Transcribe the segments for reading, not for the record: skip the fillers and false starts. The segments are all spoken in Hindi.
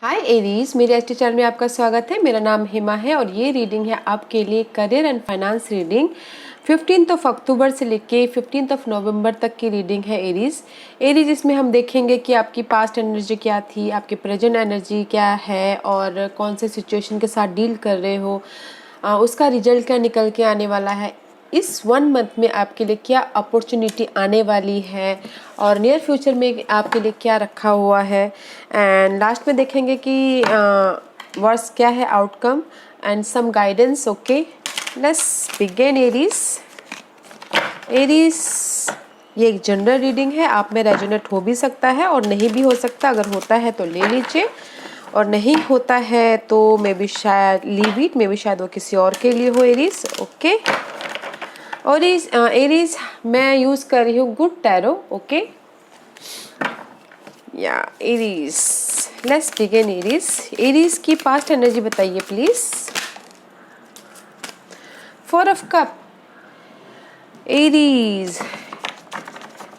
हाय एरीज, मेरे एचटी चैनल में आपका स्वागत है। मेरा नाम हिमा है और ये रीडिंग है आपके लिए करियर एंड फाइनेंस रीडिंग 15 अक्टूबर से लेके 15 नवंबर तक की रीडिंग है एरीज। इसमें हम देखेंगे कि आपकी पास्ट एनर्जी क्या थी, आपकी प्रेजेंट एनर्जी क्या है और कौन से सिचुएशन के साथ डील कर रहे हो, उसका रिजल्ट क्या निकल के आने वाला है, इस 1 मंथ में आपके लिए क्या अपॉर्चुनिटी आने वाली है और नियर फ्यूचर में आपके लिए क्या रखा हुआ है। एंड लास्ट में देखेंगे कि वर्स क्या है outcome and some guidance. Okay, let's begin Aries. ये एक जनरल रीडिंग है, आप में रेजोनेट हो भी सकता है और नहीं भी हो सकता। अगर होता है तो ले लीजिए और नहीं होता है तो मे बी शायद लीव इट, मे बी शायद वो किसी और के लिए हो एरीज। ओके, और एरीज मैं यूज कर रही हूँ गुड टैरो। ओके या एरीज, लेट्स बिगिन एरीज की पास्ट एनर्जी बताइए please. 4 of cup Aries,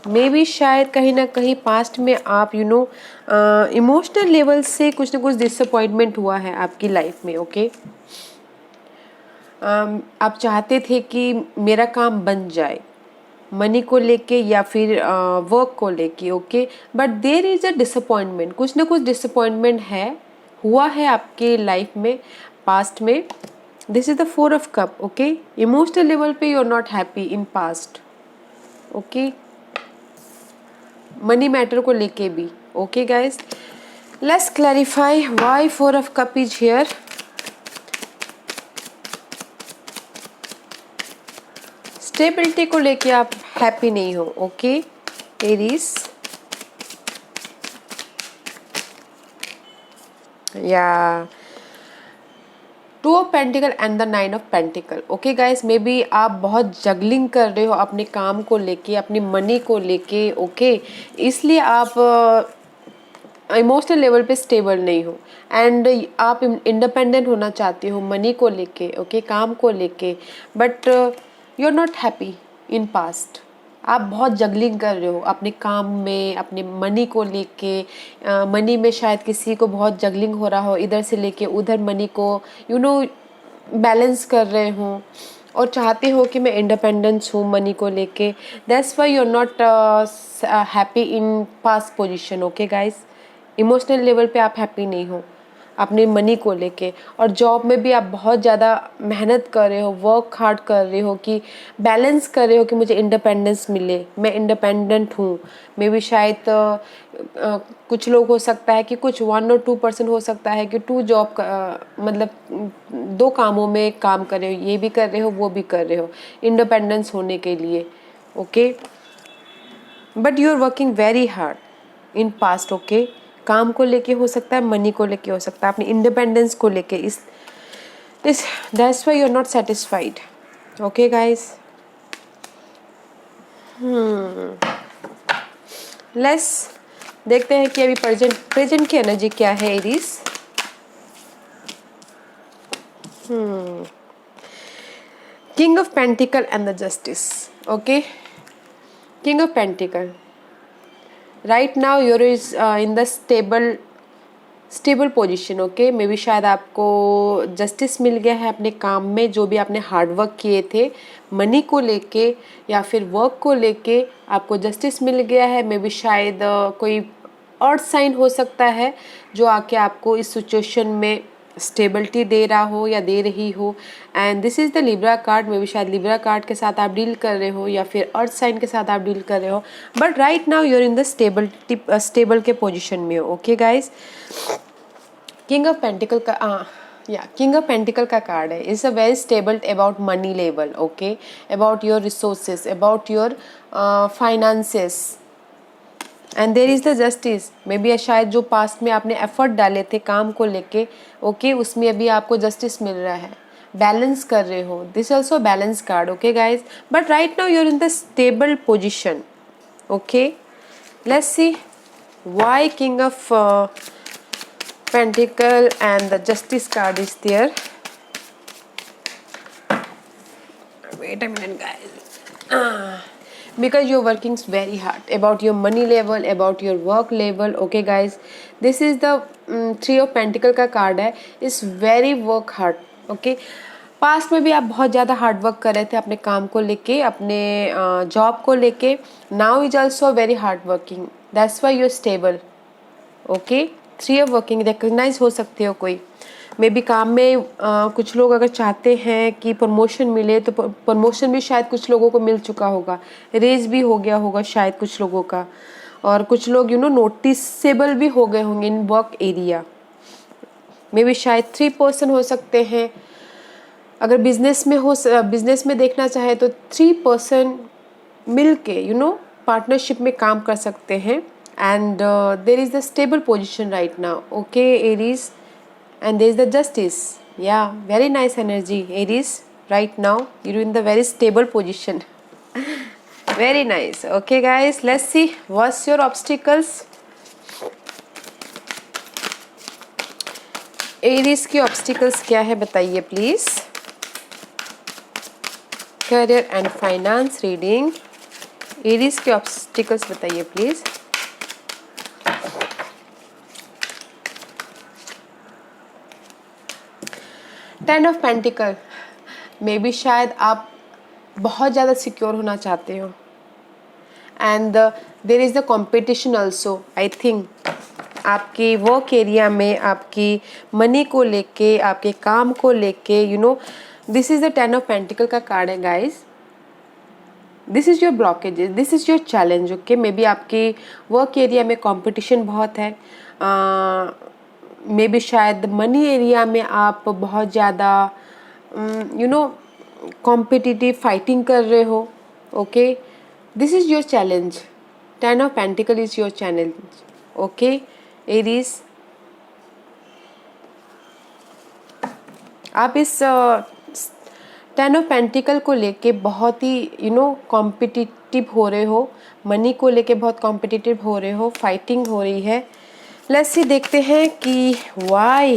may be शायद कहीं ना कहीं पास्ट में आप इमोशनल लेवल से कुछ ना कुछ डिसअपॉइंटमेंट हुआ है आपकी लाइफ में। ओके, आप चाहते थे कि मेरा काम बन जाए मनी को लेके या फिर वर्क को लेके। Okay, but there is a disappointment, कुछ ना कुछ डिसअपॉइंटमेंट है, हुआ है आपके लाइफ में पास्ट में। This is the 4 of cup. Okay, emotional level पे you are not happy in past. Okay, money matter को लेके भी। Okay guys, let's clarify why 4 of cup is here. Stability को लेके आप हैप्पी नहीं हो। ओके एरीज, या 2 of pentacle and the 9 of pentacle. Okay guys, may be आप बहुत जगलिंग कर रहे हो अपने काम को लेके, अपनी मनी को लेके। ओके, इसलिए आप इमोशनल लेवल पे स्टेबल नहीं हो एंड आप इंडिपेंडेंट होना चाहते हो मनी को लेके। ओके, काम को लेके, but you are not happy in past. आप बहुत जगलिंग कर रहे हो अपने काम में, अपने मनी को लेके। मनी में शायद किसी को बहुत जगलिंग हो रहा हो, इधर से लेके उधर मनी को बैलेंस कर रहे हो और चाहते हो कि मैं इंडिपेंडेंस हूँ मनी को लेके। That's why you are not happy in past position. Okay guys, emotional level पे आप हैप्पी नहीं हो अपने मनी को लेके, और जॉब में भी आप बहुत ज़्यादा मेहनत कर रहे हो, वर्क हार्ड कर रहे हो कि बैलेंस कर रहे हो कि मुझे इंडिपेंडेंस मिले, मैं इंडिपेंडेंट हूँ। मे बी शायद कुछ लोग हो सकता है कि कुछ 1 और 2% हो सकता है कि 2 जॉब मतलब 2 कामों में काम कर रहे हो, ये भी कर रहे हो वो भी कर रहे हो इंडिपेंडेंस होने के लिए। Okay, but you are working very hard in past. Okay, काम को लेके हो सकता है, मनी को लेके हो सकता है, अपनी इंडिपेंडेंस को लेके। इस that's why you are not satisfied. Okay guys, let's देखते हैं कि अभी प्रेजेंट की एनर्जी क्या है Aries. King of pentacle and the justice. Okay, king of pentacle, right now your is in the stable position. Okay, maybe शायद आपको जस्टिस मिल गया है अपने काम में, जो भी आपने हार्डवर्क किए थे मनी को लेके या फिर वर्क को लेके, आपको जस्टिस मिल गया है। मे बी शायद कोई अर्थ साइन हो सकता है जो आके आपको इस सिचुएशन में स्टेबिलिटी दे रहा हो या दे रही हो। And this is the Libra card. May be शायद लिब्रा कार्ड के साथ आप डील कर रहे हो या फिर अर्थ साइन के साथ आप डील कर रहे हो, but right now you're in the stable के पोजिशन में हो। Okay guys, king of pentacle का किंग ऑफ पेंटिकल का कार्ड है। Is a very stable about money level. Okay, about your resources, about your finances, and there is the justice. May be शायद जो पास्ट में आपने एफर्ट डाले थे काम को लेके, ओके, उसमें अभी आपको जस्टिस मिल रहा है, बैलेंस कर रहे हो। This also balance card. Okay guys, but right now you're in the stable position. Okay, let's see why king of Pentacle and the Justice card is there. Wait a minute, guys. because you're working very hard about your money level, about your work level. Okay guys, this is the three of pentacle का कार्ड है. It's very work hard. Okay, past में भी आप बहुत ज़्यादा हार्ड वर्क कर रहे थे अपने काम को लेके, अपने जॉब को लेके. Now is also very hard working, that's why you are stable. Okay, three of working recognise हो सकते हो कोई मे बी काम में. कुछ लोग अगर चाहते हैं कि प्रमोशन मिले तो प्रमोशन भी शायद कुछ लोगों को मिल चुका होगा, रेज भी हो गया होगा शायद कुछ लोगों का, और कुछ लोग नोटिसेबल भी हो गए होंगे in work area. May be शायद 3% हो सकते हैं. अगर बिजनेस में देखना चाहे तो 3% मिल के पार्टनरशिप में काम कर सकते हैं. And there is the stable position right now. Okay Aries, and there is the justice. Yeah, very nice energy Aries right now. You're in the very stable position. Very nice. Okay guys, let's see what's your obstacles. Aries की obstacles क्या है बताइए please. Career and finance reading. Aries के obstacles बताइए please. Ten of pentacle, may be शायद आप बहुत ज़्यादा सिक्योर होना चाहते हो. And there is the competition also. I think आपकी वर्क एरिया में आपकी मनी को लेके, आपके काम को लेके, this is the ten of pentacle का कार्ड है guys. This is your blockages, this is your challenge. Okay, may be आपकी वर्क एरिया में कॉम्पिटिशन बहुत है. मे बी शायद मनी एरिया में आप बहुत ज़्यादा कॉम्पिटिटिव फाइटिंग कर रहे हो. Okay, this is your challenge. Ten of pentacle is your challenge. Okay Aries, आप इस टेन ऑफ पेंटिकल को लेके बहुत ही कॉम्पिटिटिव हो रहे हो. मनी को लेके बहुत कॉम्पिटिटिव हो रहे हो, फाइटिंग हो रही है. लेट्स सी, देखते हैं कि why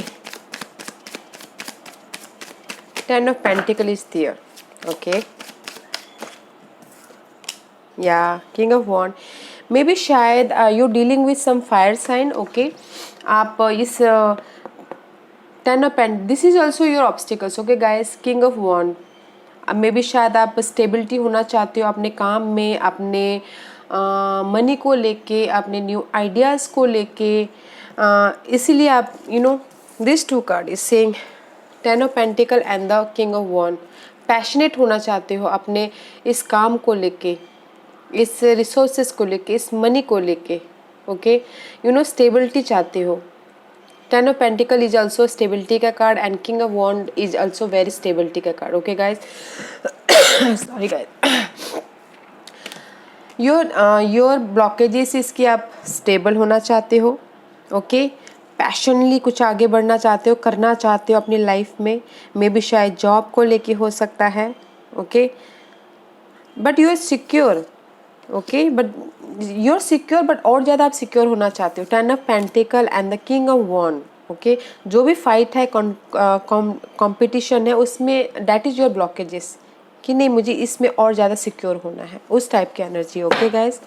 ten of pentacle is there. Okay, या king of wand. Maybe शायद you dealing with some fire sign. Okay, आप इस ten of this is also your obstacles. Okay guys, king of wand. Maybe शायद आप स्टेबिलिटी होना चाहते हो अपने काम में, अपने मनी को लेके, अपने न्यू आइडियाज़ को लेके. इसीलिए आप this two card is saying ten of pentacle and the king of wand. Passionate होना चाहते हो अपने इस काम को लेके, इस रिसोर्सेज को लेके, इस मनी को लेके. ओके, स्टेबिलिटी चाहते हो. Ten of pentacle is also stability का card and king of wand is also very stability का card. Okay guys, sorry guys. Your blockages इसकी आप स्टेबल होना चाहते हो. ओके, पैशनली कुछ आगे बढ़ना चाहते हो, करना चाहते हो अपनी लाइफ में. मे बी शायद जॉब को लेके हो सकता है. Okay, but you are secure. Okay, but you are secure, but और ज़्यादा आप सिक्योर होना चाहते हो. Ten of pentacle and the king of wand. Okay, जो भी फाइट है, कॉम्पिटिशन है, उसमें दैट इज़ योर ब्लॉकेजेस कि नहीं मुझे इसमें और ज़्यादा सिक्योर होना है, उस टाइप की energy. Okay guys,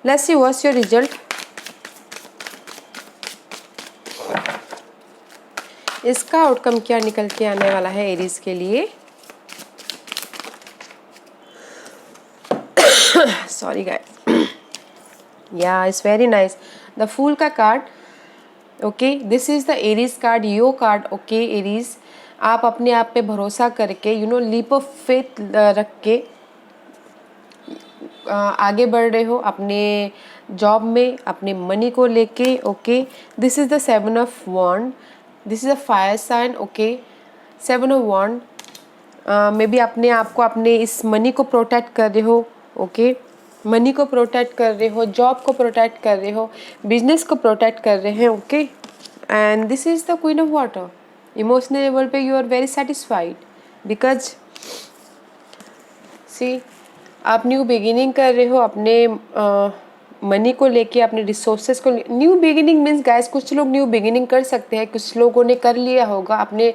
let's see what's your result. इसका आउटकम क्या निकल के आने वाला है एरीज के लिए. Sorry guys. Yeah it's very nice. The fool का card. Okay, this is the Aries card, your card. Okay Aries, आप अपने आप पे भरोसा करके लीप ऑफ फेथ रख के आगे बढ़ रहे हो अपने जॉब में, अपने मनी को लेके. Okay, this is the seven of wand. This is a fire sign. Okay, seven of wand. Maybe अपने आप को, अपने इस मनी को प्रोटेक्ट कर रहे हो. ओके, मनी को प्रोटेक्ट कर रहे हो, जॉब को प्रोटेक्ट कर रहे हो, बिजनेस को प्रोटेक्ट कर रहे हैं. Okay, and this is the queen of water. Emotional level पे you are very satisfied because see आप न्यू बिगिनिंग कर रहे हो अपने मनी को लेके, अपने रिसोर्सेज को. न्यू बिगिनिंग मीन्स गाइस, कुछ लोग न्यू बिगिनिंग कर सकते हैं, कुछ लोगों ने कर लिया होगा, अपने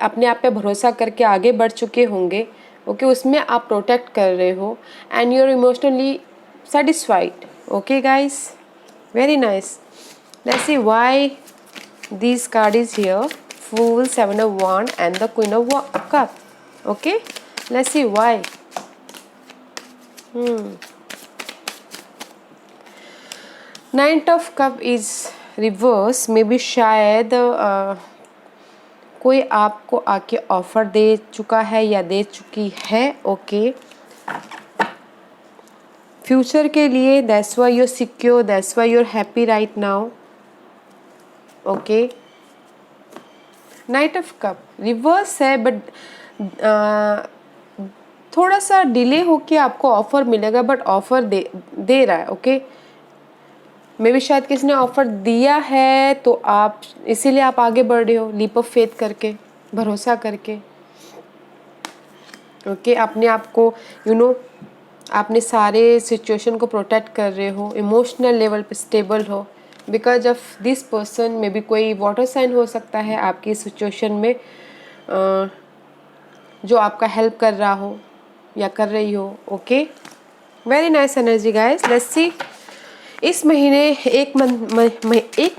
अपने आप पे भरोसा करके आगे बढ़ चुके होंगे. ओके उसमें आप प्रोटेक्ट कर रहे हो and you are emotionally satisfied. Okay guys, very nice. Let's see why this card is here. Fool, Seven of Wands and the Queen of Cup. Okay, let's see why. Knight of Cup is reverse. Maybe शायद कोई आपको आके ऑफर दे चुका है या दे चुकी है. ओके फ्यूचर के लिए. That's why you're secure, that's why you're happy right now. Okay night of cup reverse है बट थोड़ा सा डिले होके आपको ऑफर मिलेगा बट ऑफर दे रहा है. ओके मे भी शायद किसी ने ऑफर दिया है तो आप इसीलिए आप आगे बढ़ रहे हो लीप ऑफ फेथ करके, भरोसा करके. ओके अपने आप को आपने सारे सिचुएशन को प्रोटेक्ट कर रहे हो, इमोशनल लेवल पे स्टेबल हो because of this person. May be कोई वाटर साइन हो सकता है आपकी सिचुएशन में जो आपका हेल्प कर रहा हो या कर रही हो. Okay very nice energy guys. Let's सी इस महीने एक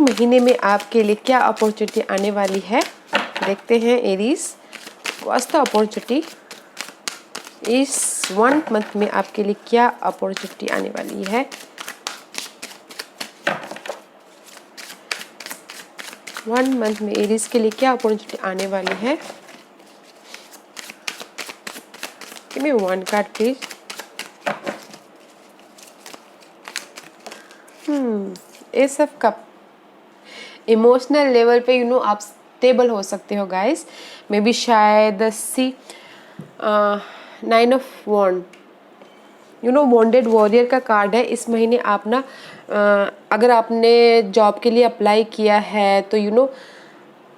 महीने में आपके लिए क्या अपॉर्चुनिटी आने वाली है. देखते हैं एरीज, व्हाट्स द अपॉर्चुनिटी इस 1 मंथ में आपके लिए क्या अपॉर्चुनिटी आने वाली है. वन मंथ में एरीज के लिए क्या अपॉर्चुनिटी आने वाली है. Give me one card please. S of cup emotional level पे आप स्टेबल हो सकते हो गाइस. मे बी शायद सी 9 ऑफ वॉन्ड वॉन्डेड वॉरियर का कार्ड है. इस महीने आप ना अगर आपने जॉब के लिए अप्लाई किया है तो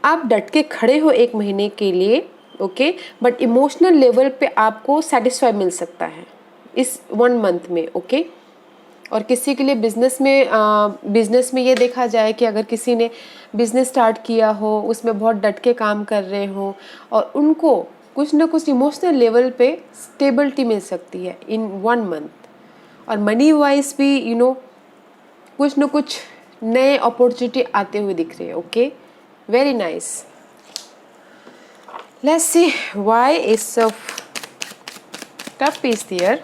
आप डट के खड़े हो 1 महीने के लिए. ओके बट इमोशनल लेवल पे आपको सेटिस्फाई मिल सकता है इस 1 मंथ में. ओके और किसी के लिए बिजनेस में ये देखा जाए कि अगर किसी ने बिजनेस स्टार्ट किया हो, उसमें बहुत डट के काम कर रहे हो और उनको कुछ ना कुछ इमोशनल लेवल पे स्टेबिलिटी मिल सकती है इन 1 मंथ. और मनी वाइज भी कुछ ना कुछ नए अपॉर्चुनिटी आते हुए दिख रहे हैं. Okay very nice. Let's see why ace of cup is there.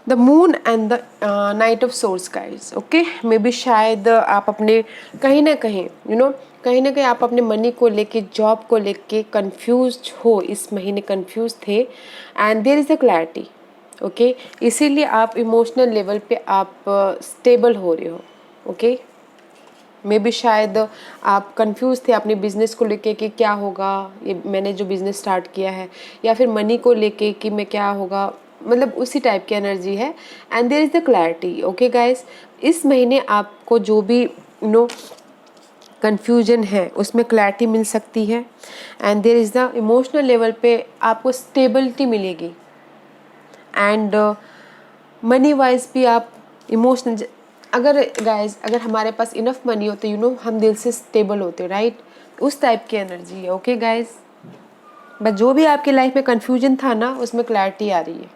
The moon and the knight of swords guides. Okay maybe शायद आप अपने कहीं ना कहीं आप अपने मनी को लेके, जॉब को लेके कंफ्यूज हो. इस महीने कंफ्यूज थे and there is a clarity. Okay इसीलिए आप इमोशनल लेवल पे आप स्टेबल हो रहे हो. ओके मे बी शायद आप कंफ्यूज थे अपने बिजनेस को लेके कि क्या होगा, ये मैंने जो बिजनेस स्टार्ट किया है, या फिर मनी को लेके कि मैं क्या होगा, मतलब उसी टाइप की एनर्जी है. And there is the clarity. Okay guys इस महीने आपको जो भी कन्फ्यूजन है उसमें क्लैरिटी मिल सकती है and there is the emotional level पे आपको स्टेबिलिटी मिलेगी. एंड मनी वाइज भी आप इमोशनल, अगर हमारे पास इनफ मनी हो तो हम दिल से स्टेबल होते राइट. उस टाइप की एनर्जी है. ओके गाइज बट जो भी आपकी लाइफ में कन्फ्यूजन था ना उसमें क्लैरिटी आ रही है.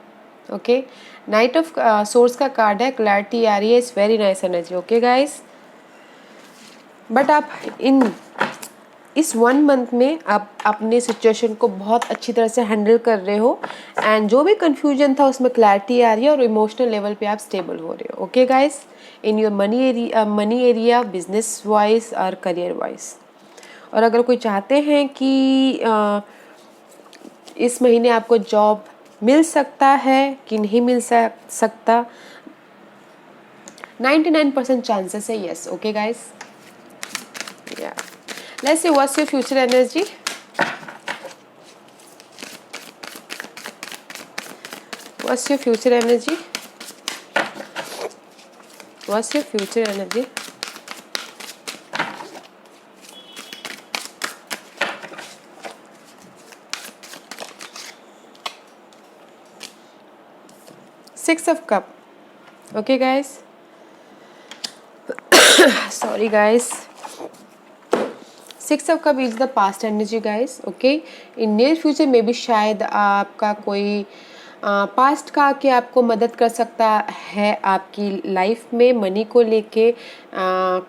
ओके नाइट ऑफ सोर्स का कार्ड है, क्लैरिटी आ रही है. It's very nice energy. Okay guys but आप इस 1 मंथ में आप अपने सिचुएशन को बहुत अच्छी तरह से हैंडल कर रहे हो एंड जो भी कन्फ्यूजन था उसमें क्लैरिटी आ रही है और इमोशनल लेवल पे आप स्टेबल हो रहे हो. Okay guys in your money area, business wise और करियर वाइज. और अगर कोई चाहते हैं कि इस महीने आपको जॉब मिल सकता है कि नहीं मिल सकता, 99% चांसेस है यस. ओके गाइज या let's see what's your future energy. What's your future energy? What's your future energy? Six of cup. Okay guys, sorry guys. Six of cup is the past energy guys. Okay, in near future में भी शायद आपका कोई पास्ट का आके आपको मदद कर सकता है आपकी लाइफ में, मनी को लेके,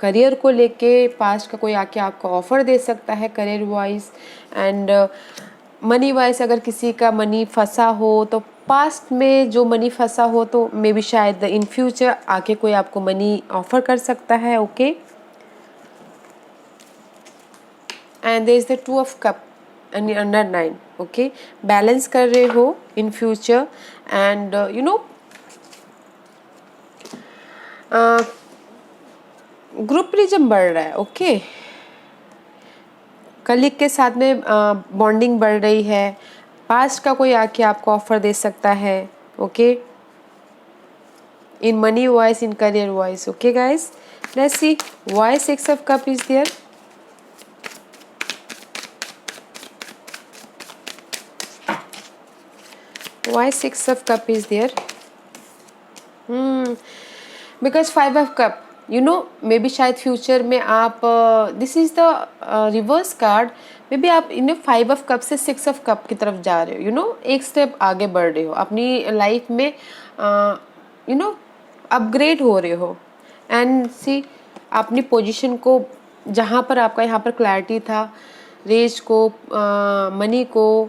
करियर को लेके. पास्ट का कोई आके आपको ऑफर दे सकता है career wise and money wise. अगर किसी का मनी फंसा हो तो पास्ट में जो मनी फंसा हो तो मे बी शायद इन फ्यूचर आके कोई आपको मनी ऑफर कर सकता है. Okay, and there is the two of cup and under 9. Okay, balance कर रहे हो in future and you know groupism बढ़ रहा है. ओके, कलीग के साथ में बॉन्डिंग बढ़ रही है. पास्ट का कोई आके आपको ऑफर दे सकता है. Okay, in money wise, in career wise. Okay guys, let's see why six of cup is there. Why six of cup is there? Because five of cup, you know, maybe शायद फ्यूचर में आप this is the reverse card. May be आप इन फाइव ऑफ कप से सिक्स ऑफ कप की तरफ जा रहे हो. यू नो, एक स्टेप आगे बढ़ रहे हो अपनी लाइफ में. यू नो, अपग्रेड हो रहे हो एंड सी अपनी पोजीशन को, जहाँ पर आपका यहाँ पर क्लैरिटी था, रेज को, मनी को,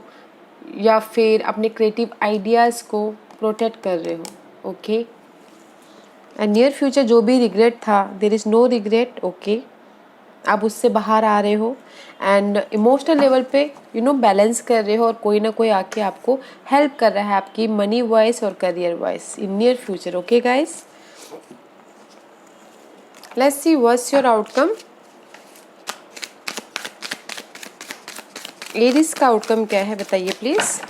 या फिर अपने क्रिएटिव आइडियाज़ को प्रोटेक्ट कर रहे हो. ओके, एंड नियर फ्यूचर जो भी रिग्रेट था, there is no regret. Okay, आप उससे बाहर आ रहे हो एंड इमोशनल लेवल पे यू नो बैलेंस कर रहे हो और कोई ना कोई आके आपको हेल्प कर रहा है आपकी मनी वाइज और career wise in near future. Okay guys, let's see what's your outcome. Aries का आउटकम क्या है बताइए please.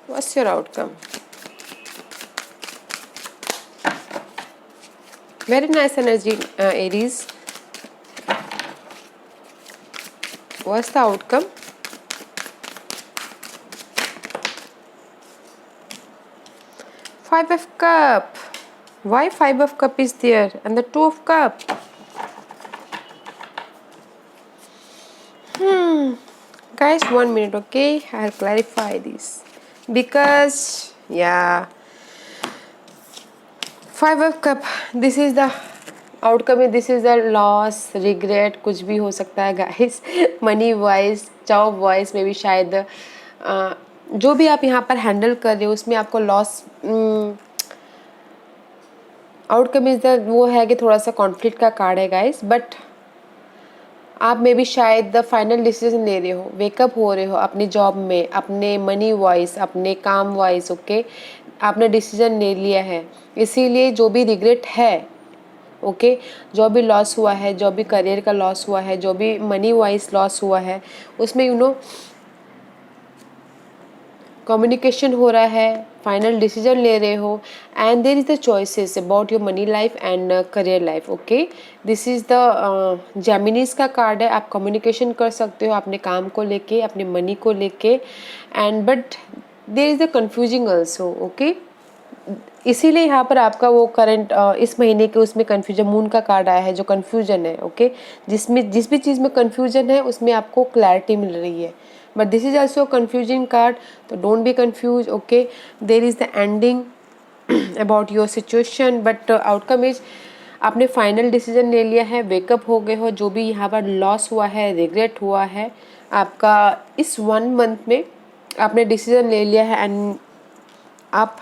What's your outcome. Very nice energy Aries. What's the outcome. Five of cup. Why five of cup is there and the two of cup. Guys, 1 minute, okay? I'll clarify this because yeah, five of cup, this is the outcome. This is the loss, regret, कुछ भी हो सकता है guys. Money wise, job wise में भी शायद जो भी आप यहाँ पर हैंडल कर रहे हो उसमें आपको लॉस. आउटकम इज द वो है कि थोड़ा सा कॉन्फ्लिक्ट का कार्ड है गाइस. बट आप में भी शायद द फाइनल डिसीजन ले रहे हो, वेकअप हो रहे हो अपनी जॉब में, अपने मनी वाइज, अपने काम वाइज. ओके, आपने डिसीजन ले लिया है, इसीलिए जो भी रिग्रेट है, ओके, जो भी लॉस हुआ है, जो भी करियर का लॉस हुआ है, जो भी मनी वाइज लॉस हुआ है, उसमें यू नो कम्युनिकेशन हो रहा है, फाइनल डिसीजन ले रहे हो and there is the choices about your money life and career life. Okay, this is the Geminis का कार्ड है. आप कम्युनिकेशन कर सकते हो अपने काम को लेके, अपने मनी को लेके and but there is the confusing also. Okay, इसीलिए यहाँ पर आपका वो करंट इस महीने के उसमें कन्फ्यूजन, मून का कार्ड आया है जो कन्फ्यूजन है. ओके, जिसमें जिस भी चीज़ में कन्फ्यूजन है उसमें आपको क्लैरिटी मिल रही है. But this is also confusing card, तो don't be confuse. Okay, there is the ending about your situation but outcome is आपने फाइनल डिसीजन ले लिया है, वेकअप हो गए हो. जो भी यहाँ पर लॉस हुआ है, रिग्रेट हुआ है आपका इस 1 मंथ में, आपने डिसीजन ले लिया है एंड आप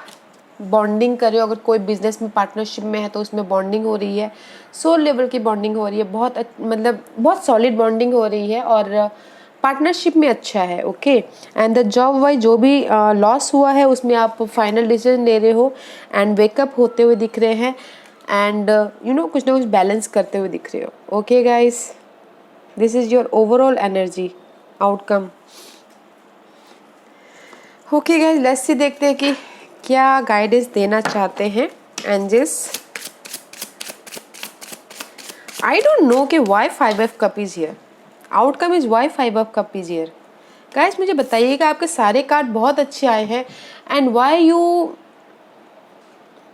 बॉन्डिंग कर रहे हो. अगर कोई बिजनेस में पार्टनरशिप में है तो उसमें बॉन्डिंग हो रही है, सोल लेवल की बॉन्डिंग हो रही है, बहुत मतलब बहुत सॉलिड बॉन्डिंग हो रही है और पार्टनरशिप में अच्छा है. Okay, and the job wise जो भी लॉस हुआ है उसमें आप फाइनल डिसीजन ले रहे हो एंड वेकअप होते हुए दिख रहे हैं एंड यू नो कुछ ना कुछ बैलेंस करते हुए दिख रहे हो. Okay guys, this is your overall energy outcome. Okay guys, let's see देखते हैं कि क्या गाइडेंस देना चाहते हैं एंजल्स. आई डोंट नो कि why five of cup is here. Outcome is why five of cup is here. Guys मुझे बताइएगा, आपके सारे कार्ड बहुत अच्छे आए हैं and why you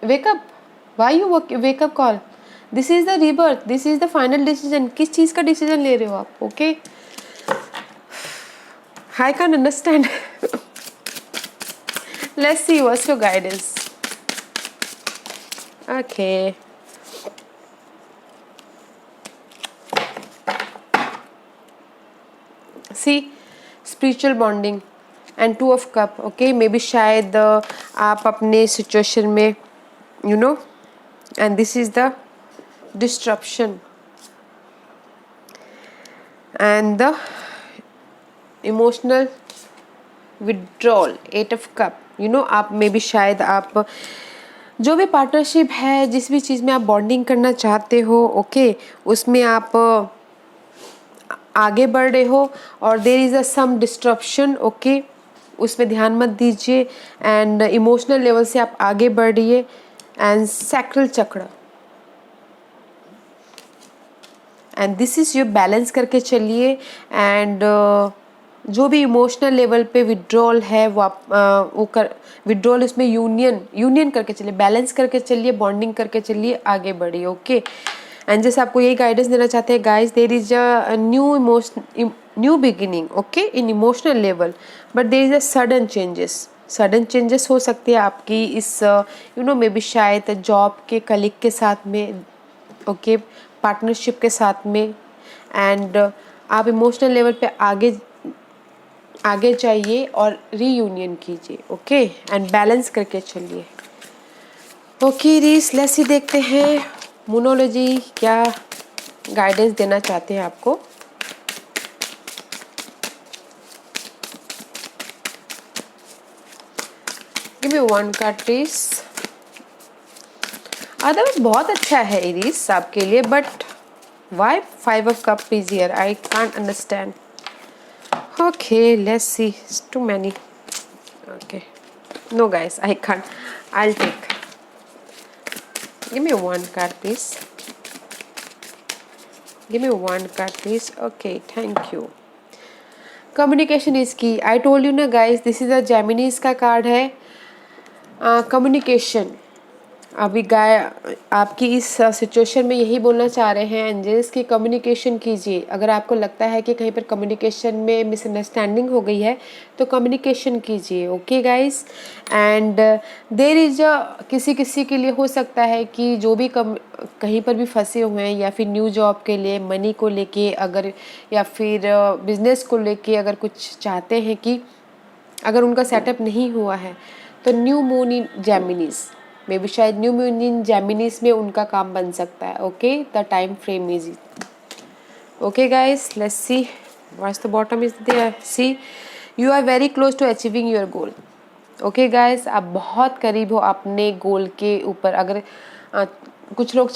wake up. Why you wake up call? This is the rebirth. This is the final decision. किस चीज़ का डिसीजन ले रहे हो आप? Okay? I can't understand. Let's see what's your guidance. Okay. See, spiritual bonding and two of cup. Okay, maybe शायद आप अपने सिचुएशन में you know, and this is the disruption and the emotional withdrawal, 8 of cup. You know, आप मे बी शायद आप जो भी पार्टनरशिप है, जिस भी चीज़ में आप बॉन्डिंग करना चाहते हो, ओके, उसमें आप आगे बढ़ रहे हो और there is a some disruption, okay, उसमें ध्यान मत दीजिए एंड इमोशनल लेवल से आप आगे बढ़ रही है एंड सैक्रल चक्र and this is your balance करके चलिए एंड जो भी इमोशनल लेवल पे विड्रॉल है वो आप वो कर विड्रॉल उसमें यूनियन करके चलिए, बैलेंस करके चलिए, बॉन्डिंग करके चलिए, आगे बढ़िए, ओके। एंड जैसे आपको यही गाइडेंस देना चाहते हैं guys, there is a new beginning, okay, in emotional level, but there is a sudden changes हो सकती है आपकी इस यू नो मे बी शायद जॉब के कलीग के साथ में, ओके, पार्टनरशिप के साथ में एंड आप इमोशनल लेवल पे आगे जाइए और रीयूनियन कीजिए, ओके, एंड बैलेंस करके चलिए। ओके रीस, लेट्स सी देखते हैं मोनोलॉजी क्या गाइडेंस देना चाहते हैं आपको। Give me one card please. Otherwise बहुत अच्छा है इरीस आपके लिए, but why 5 of cup is here? I can't understand. Okay, let's see. It's too many. Okay. No guys, I can't. I'll take. Give me one card please. Give me one card please. Okay, thank you. Communication is key. I told you ना guys, this is a Gemini's का card है. Communication. अभी आपकी इस सिचुएशन में यही बोलना चाह रहे हैं एंजल्स की कम्युनिकेशन कीजिए। अगर आपको लगता है कि कहीं पर कम्युनिकेशन में मिसअंडरस्टैंडिंग हो गई है तो कम्युनिकेशन कीजिए, okay guys. And there is किसी के लिए हो सकता है कि जो भी कहीं पर भी फंसे हुए हैं या फिर न्यू जॉब के लिए, मनी को लेके अगर, या फिर बिजनेस को लेके अगर कुछ चाहते हैं कि अगर उनका सेटअप नहीं हुआ है तो new moon in Geminis, maybe शायद न्यू मून इन जेमिनीज में उनका काम बन सकता है, okay. The time frame is okay guys, let's see what's the bottom is there. See, you are very close to achieving your goal, okay guys, आप बहुत करीब हो अपने गोल के ऊपर। अगर कुछ लोग